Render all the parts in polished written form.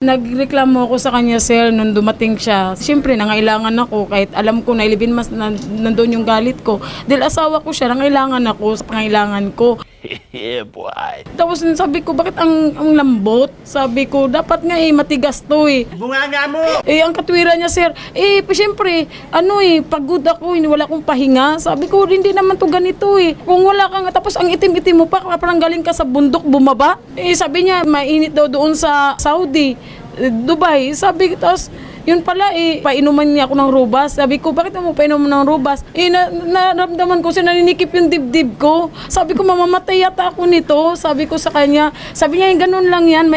Nagreklamo ako sa kanya, sir, nung dumating siya. Siyempre, nangailangan ako kahit alam ko na ilibin mas nandun yung galit ko. Dahil asawa ko siya, nangailangan ako sa pangailangan ko. Yeah, boy. Tapos sabi ko, bakit ang lambot? Sabi ko, dapat nga matigas to Bunganga mo! ang katwiran niya, sir, siyempre, pagod ako, wala akong pahinga. Sabi ko, hindi naman to ganito Kung wala kang, tapos ang itim-itim mo pa, parang galing ka sa bundok, bumaba. Sabi niya, mainit daw doon sa Saudi, Dubai. Sabi ko, tapos, yun pala, painuman niya ako ng rubas. Sabi ko, bakit mo painuman ng rubas? Naramdaman ko, naninikip yung dibdib ko. Sabi ko, mamamatay yata ako nito. Sabi ko sa kanya. Sabi niya, ganun lang yan.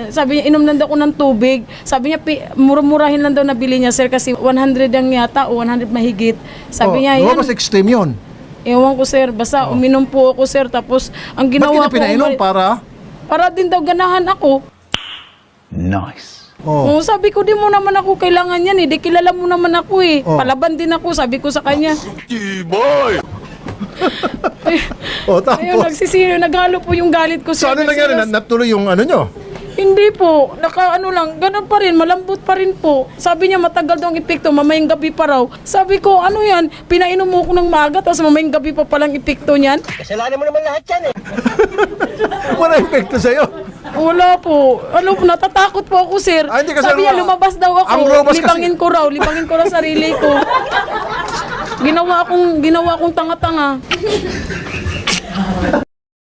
Sabi niya, inom lang daw ako ng tubig. Sabi niya, murmurahin lang daw nabili niya, sir, kasi 100 ang yata o 100 mahigit. Sabi niya, yan. Mas extreme yun. Ewan ko, sir. Basta uminom po ako, sir. Tapos, ang ginawa Bakit niya pinainom? Para din daw ganahan ako. Nice. Oh. Sabi ko, di mo naman ako kailangan yan di kilala mo naman ako Palaban din ako, sabi ko sa kanya. Boy! Tapos? Ayun, naghalo po yung galit ko. So ano nangyari? Natuloy yung ano nyo? Hindi po, ganun pa rin, malambot pa rin po. Sabi niya matagal daw ang epekto, mamayang gabi pa raw. Sabi ko, ano yan, pinainom mo ko ng maaga, tapos mamayang gabi pa palang epekto niyan. Kasalanan mo naman lahat yan Wala epekto sa'yo. Wala po. Natatakot po ako, sir. Hindi kasi Sabi niya, lumabas daw ako. ang robas Libangin ko raw sarili ko. Ginawa akong tanga-tanga.